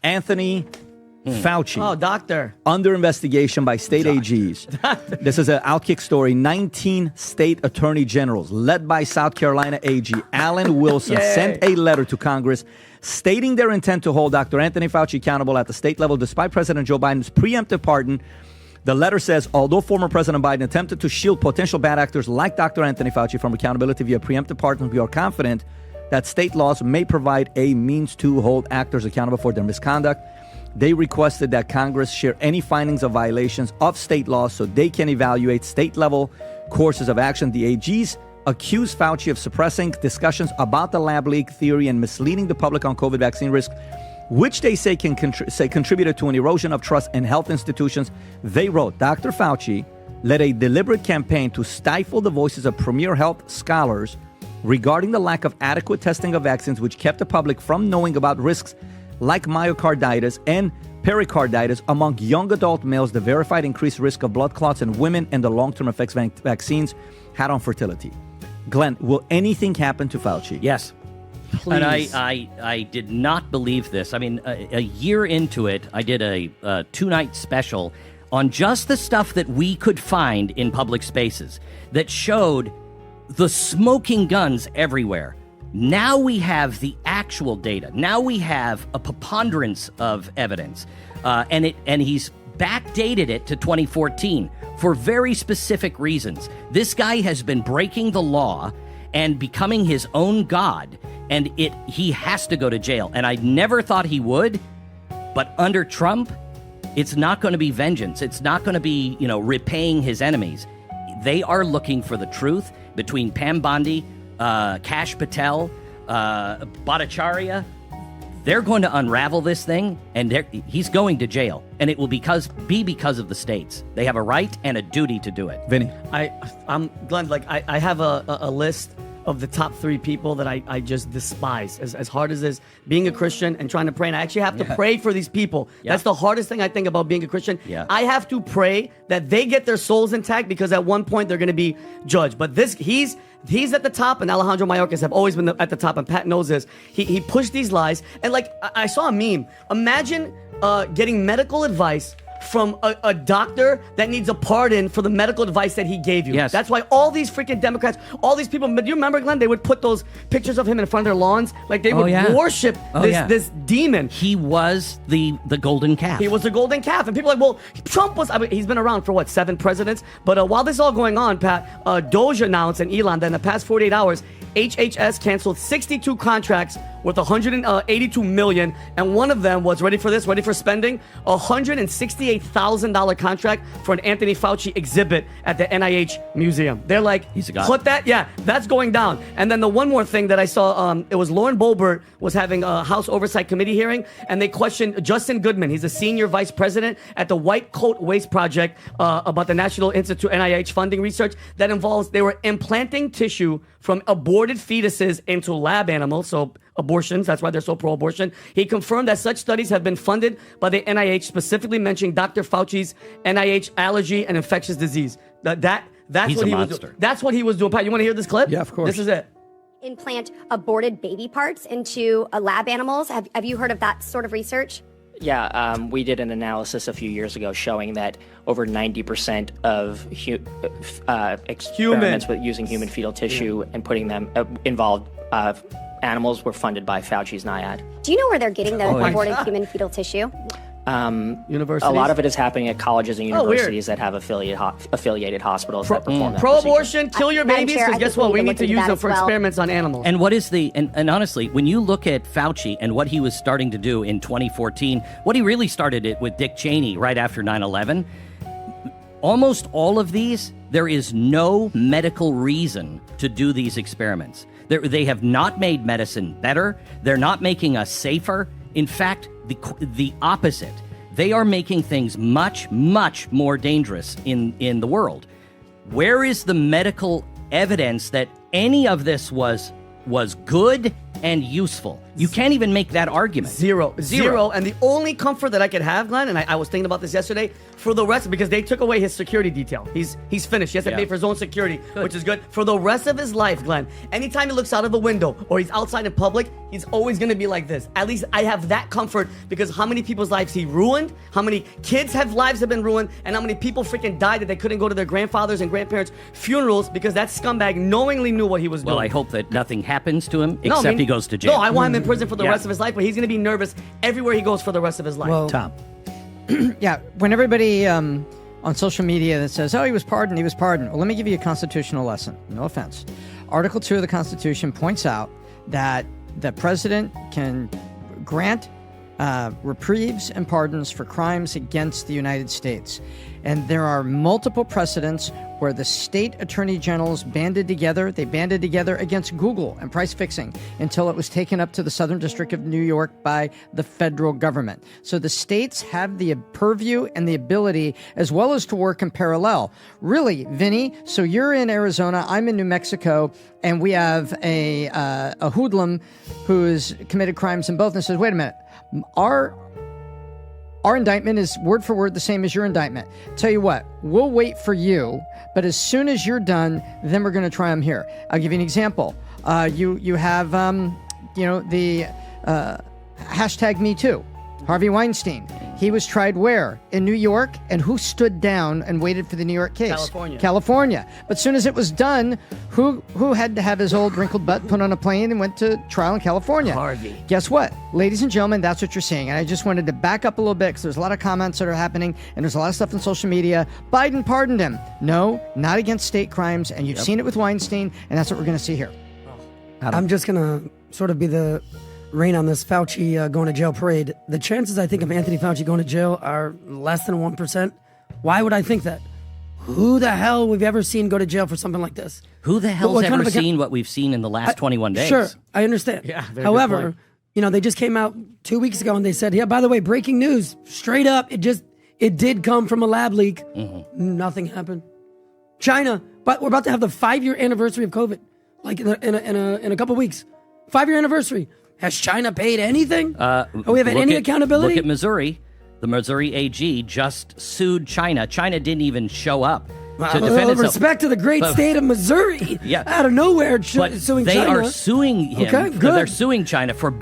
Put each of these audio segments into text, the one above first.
Anthony Fauci. Oh, doctor. Under investigation by state AGs. This is an Outkick story. 19 state attorney generals, led by South Carolina AG Alan Wilson, sent a letter to Congress stating their intent to hold Dr. Anthony Fauci accountable at the state level despite President Joe Biden's preemptive pardon. The letter says, although former President Biden attempted to shield potential bad actors like Dr. Anthony Fauci from accountability via preemptive pardon, we are confident that state laws may provide a means to hold actors accountable for their misconduct. They requested that Congress share any findings of violations of state laws so they can evaluate state-level courses of action. The AGs accused Fauci of suppressing discussions about the lab leak theory and misleading the public on COVID vaccine risk, which they say contributed to an erosion of trust in health institutions. They wrote, Dr. Fauci led a deliberate campaign to stifle the voices of premier health scholars regarding the lack of adequate testing of vaccines, which kept the public from knowing about risks like myocarditis and pericarditis among young adult males, the verified increased risk of blood clots in women, and the long-term effects vaccines had on fertility. Glenn, will anything happen to Fauci? Yes. Please. And I did not believe this. I mean, a year into it, I did a 2-night special on just the stuff that we could find in public spaces that showed the smoking guns everywhere. Now we have the actual data. Now we have a preponderance of evidence, and he's backdated it to 2014 for very specific reasons. This guy has been breaking the law and becoming his own god, and he has to go to jail. And I never thought he would, but under Trump, it's not going to be vengeance. It's not going to be, repaying his enemies. They are looking for the truth between Pam Bondi, Kash Patel, Bhattacharya. They're going to unravel this thing, and he's going to jail. And it will be because of the states. They have a right and a duty to do it. Vinny. I'm Glenn, I have a list of the top 3 people that I just despise. As hard as this, being a Christian and trying to pray, and I actually have to pray for these people. Yeah. That's the hardest thing I think about being a Christian. Yeah. I have to pray that they get their souls intact, because at one point they're going to be judged. But he's at the top, and Alejandro Mayorkas have always been at the top, and Pat knows this. He pushed these lies, and I saw a meme. Imagine getting medical advice from a doctor that needs a pardon for the medical advice that he gave you. Yes. That's why all these freaking Democrats, all these people, do you remember, Glenn? They would put those pictures of him in front of their lawns. Like they would worship this demon. He was the golden calf. He was the golden calf. And people are like, well, Trump was, he's been around for 7 presidents? But while this is all going on, Pat, Doge announced, and Elon, that in the past 48 hours, HHS canceled 62 contracts worth $182 million, and one of them was, ready for spending, $168,000 contract for an Anthony Fauci exhibit at the NIH museum. They're like, he's a god. Put that, that's going down. And then the one more thing that I saw, it was Lauren Boebert was having a House Oversight Committee hearing, and they questioned Justin Goodman. He's a senior vice president at the White Coat Waste Project, about the National Institute NIH funding research that involves, they were implanting tissue from aborted fetuses into lab animals, so abortions, that's why they're so pro-abortion. He confirmed that such studies have been funded by the NIH, specifically mentioning Dr. Fauci's NIH allergy and infectious disease. That's He's what a he monster. was doing. That's what he was doing. Pat, you want to hear this clip? Yeah, of course. This is it. Implant aborted baby parts into lab animals. Have you heard of that sort of research? Yeah, we did an analysis a few years ago showing that over 90% of experiments with using human fetal tissue and putting them involved animals were funded by Fauci's NIAID. Do you know where they're getting the aborted human fetal tissue? Universities? A lot of it is happening at colleges and universities that have affiliated hospitals that perform that pro-abortion, kill your babies, because guess what? We need to use them for experiments on animals. And what is and honestly, when you look at Fauci and what he was starting to do in 2014, what he really started it with Dick Cheney right after 9/11, almost all of these, there is no medical reason to do these experiments. They have not made medicine better. They're not making us safer. In fact, the opposite. They are making things much, much more dangerous in the world. Where is the medical evidence that any of this was good and useful. You can't even make that argument. Zero. And the only comfort that I could have, Glenn, and I was thinking about this yesterday, for the rest, because they took away his security detail. He's finished. He has to pay for his own security, which is good. For the rest of his life, Glenn, anytime he looks out of a window or he's outside in public, he's always going to be like this. At least I have that comfort, because how many people's lives he ruined, how many kids' lives have been ruined, and how many people freaking died that they couldn't go to their grandfathers and grandparents' funerals because that scumbag knowingly knew what he was doing. Well, I hope that nothing happens to him except he goes to jail. No, I want him in prison for the rest of his life, but he's going to be nervous everywhere he goes for the rest of his life. Well, Tom. Yeah, when everybody on social media that says, oh, he was pardoned. Well, let me give you a constitutional lesson. No offense. Article 2 of the Constitution points out that the president can grant reprieves and pardons for crimes against the United States. And there are multiple precedents where the state attorney generals banded together. They banded together against Google and price fixing until it was taken up to the Southern District of New York by the federal government. So the states have the purview and the ability, as well as to work in parallel. Really, Vinny, so you're in Arizona, I'm in New Mexico, and we have a hoodlum who's committed crimes in both, and says, wait a minute, our indictment is word for word the same as your indictment. Tell you what, we'll wait for you, but as soon as you're done, then we're going to try them here. I'll give you an example. You have the hashtag Me Too. Harvey Weinstein. He was tried where? In New York. And who stood down and waited for the New York case? California. But as soon as it was done, who had to have his old wrinkled butt put on a plane and went to trial in California? Harvey. Guess what? Ladies and gentlemen, that's what you're seeing. And I just wanted to back up a little bit because there's a lot of comments that are happening and there's a lot of stuff on social media. Biden pardoned him. No, not against state crimes. And you've seen it with Weinstein. And that's what we're going to see here. I'm just going to sort of be the rain on this Fauci going to jail parade. The chances, I think, of Anthony Fauci going to jail are less than 1%. Why would I think that? Who the hell we've ever seen go to jail for something like this? Who the hell's ever seen what we've seen in the last 21 days? Sure, I understand. Yeah, very good However, point. they just came out 2 weeks ago and they said, yeah, by the way, breaking news, straight up, it did come from a lab leak. Mm-hmm. Nothing happened. China, but we're about to have the 5-year anniversary of COVID, like in a couple weeks. 5-year anniversary. Has China paid anything? We have any accountability? Look at Missouri. The Missouri AG just sued China. China didn't even show up to defend itself. Respect to the great state of Missouri. Yeah. Out of nowhere, but suing they China. Are suing him. Okay, good. They're suing China for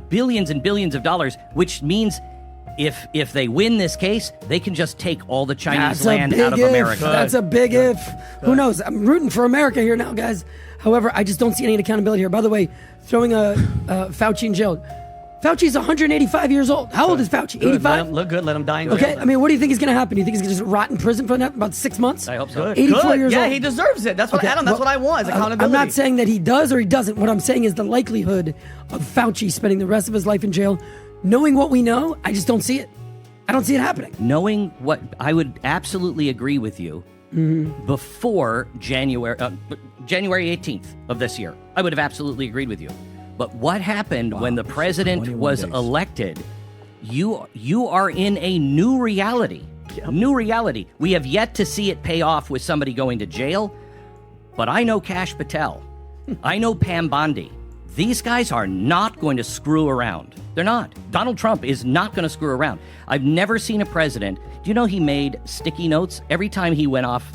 billions and billions of dollars, which means if they win this case, they can just take all the Chinese land out of America. That's a big if. Who knows? I'm rooting for America here now, guys. However, I just don't see any accountability here. By the way, throwing Fauci in jail. Fauci's 185 years old. How old is Fauci? 85? Look good. Let him die in jail. Okay, I mean, what do you think is going to happen? Do you think he's going to just rot in prison for about 6 months? I hope so. 84 years Yeah, old. he deserves it. That's what Adam. That's what I want. Is accountability. I'm not saying that he does or he doesn't. What I'm saying is the likelihood of Fauci spending the rest of his life in jail, knowing what we know, I just don't see it. I don't see it happening. Knowing what, I would absolutely agree with you. Before January 18th of this year, I would have absolutely agreed with you. But what happened when the president was elected? You are in a new reality. New reality. We have yet to see it pay off with somebody going to jail. But I know Kash Patel. I know Pam Bondi. These guys are not going to screw around. They're not. Donald Trump is not going to screw around. I've never seen a president. Do you know he made sticky notes every time he went off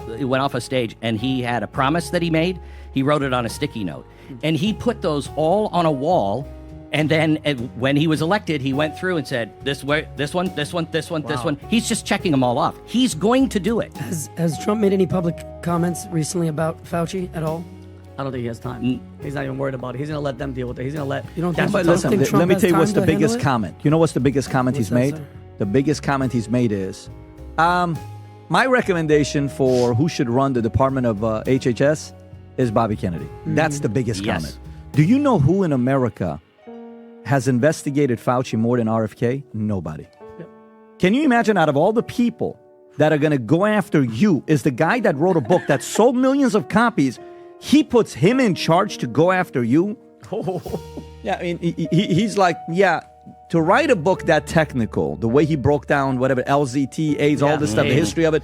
a stage and he had a promise that he made? He wrote it on a sticky note, and he put those all on a wall. And then when he was elected, he went through and said, this one. He's just checking them all off. He's going to do it. Has Trump made any public comments recently about Fauci at all? I don't think he has time. He's not even worried about it. He's going to let them deal with it. He's going to let... You don't Kash think, Patel Listen, think Trump let me has tell you what's time the to handle biggest it? comment. You know what's the biggest comment he's that, made? sir? The biggest comment he's made is, my recommendation for who should run the Department of HHS is Bobby Kennedy. That's the biggest comment. Do you know who in America has investigated Fauci more than RFK? Nobody. Yep. Can you imagine, out of all the people that are going to go after you, is the guy that wrote a book that sold millions of copies, he puts him in charge to go after you? Yeah, I mean, he's like, to write a book that technical, the way he broke down whatever, LZT, AIDS, all this stuff, the history of it,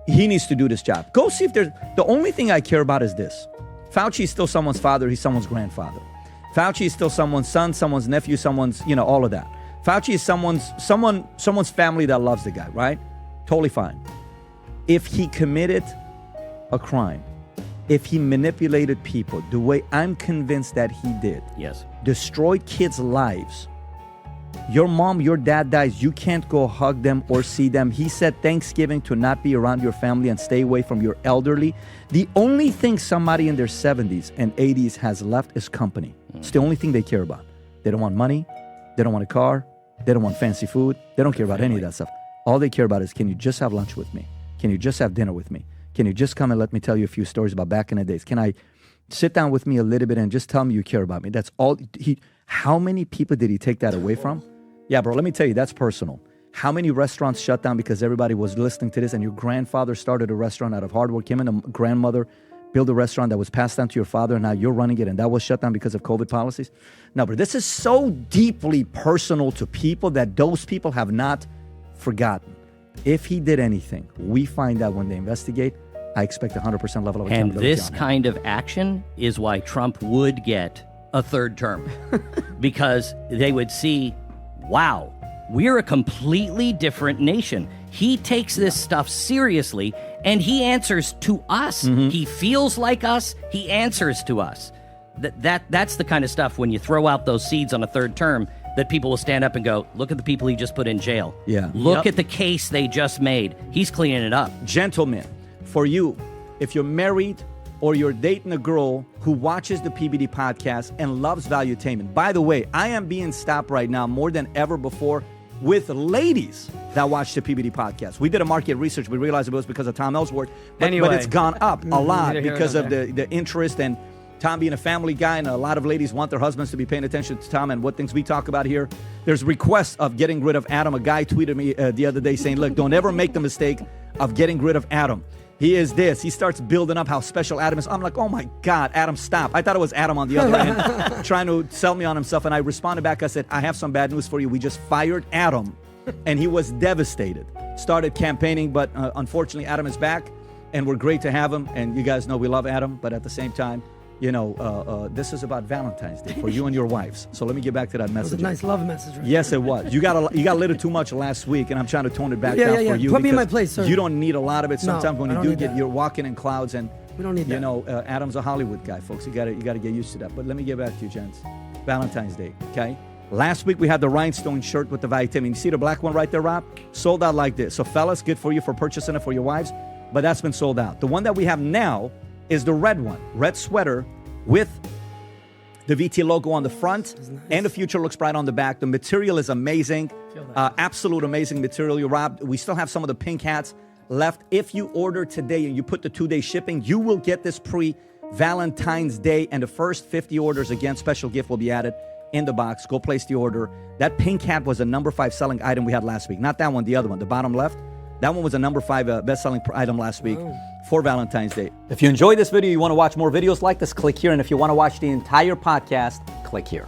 he needs to do this job. Go see if there's... The only thing I care about is this. Fauci is still someone's father. He's someone's grandfather. Fauci is still someone's son, someone's nephew, someone's, all of that. Fauci is someone's family that loves the guy, right? Totally fine. If he committed a crime, if he manipulated people the way I'm convinced that he did, Yes. destroyed kids' lives, your mom, your dad dies, you can't go hug them or see them. He said Thanksgiving to not be around your family and stay away from your elderly. The only thing somebody in their 70s and 80s has left is company. It's the only thing they care about. They don't want money. They don't want a car. They don't want fancy food. They don't care about any of that stuff. All they care about is, can you just have lunch with me? Can you just have dinner with me? Can you just come and let me tell you a few stories about back in the days? Can I sit down with me a little bit and just tell me you care about me? That's all. How many people did he take that away from? Yeah, bro, let me tell you, that's personal. How many restaurants shut down because everybody was listening to this, and your grandfather started a restaurant out of hard work? Him and a grandmother built a restaurant that was passed down to your father, and now you're running it, and that was shut down because of COVID policies? No, but this is so deeply personal to people that those people have not forgotten. If he did anything, we find out when they investigate, I expect 100% level of accountability. And this kind of action is why Trump would get a third term. Because they would see, wow, we're a completely different nation. He takes this stuff seriously, and he answers to us. Mm-hmm. He feels like us. He answers to us. That's the kind of stuff, when you throw out those seeds on a third term, that people will stand up and go, look at the people he just put in jail. Yeah. Look at the case they just made. He's cleaning it up. Gentlemen, for you, if you're married or you're dating a girl who watches the PBD podcast and loves valuetainment, by the way, I am being stopped right now more than ever before with ladies that watch the PBD podcast. We did a market research. We realized it was because of Tom Ellsworth, but it's gone up a lot because of the interest, and Tom being a family guy, and a lot of ladies want their husbands to be paying attention to Tom and what things we talk about here. There's requests of getting rid of Adam. A guy tweeted me the other day saying, look, don't ever make the mistake of getting rid of Adam. He is this. He starts building up how special Adam is. I'm like, oh my God, Adam, stop. I thought it was Adam on the other end trying to sell me on himself. And I responded back. I said, I have some bad news for you. We just fired Adam, and he was devastated. Started campaigning, but unfortunately, Adam is back, and we're great to have him. And you guys know we love Adam, but at the same time, this is about Valentine's Day for you and your wives. So let me get back to that message. It was a nice love message, right? Yes, it was. You got a little too much last week, and I'm trying to tone it back down for you. Put me in my place, sir. You don't need a lot of it. Sometimes No, when I you don't do need that. you're walking in clouds, and We don't need that. Adam's a Hollywood guy, folks. You got to get used to that. But let me get back to you, gents. Valentine's Day, okay? Last week we had the rhinestone shirt with the vitamin. You see the black one right there, Rob? Sold out like this. So fellas, good for you for purchasing it for your wives, but that's been sold out. The one that we have now is the red one, red sweater with the VT logo on the front, and the future looks bright on the back. The material is amazing, absolute amazing material. Rob, we still have some of the pink hats left. If you order today and you put the 2-day shipping, you will get this pre-Valentine's Day, and the first 50 orders, again, special gift will be added in the box. Go place the order. That pink hat was a number 5 selling item we had last week. Not that one, the other one, the bottom left. That one was a number 5 best-selling item last week for Valentine's Day. If you enjoyed this video, you want to watch more videos like this, click here. And if you want to watch the entire podcast, click here.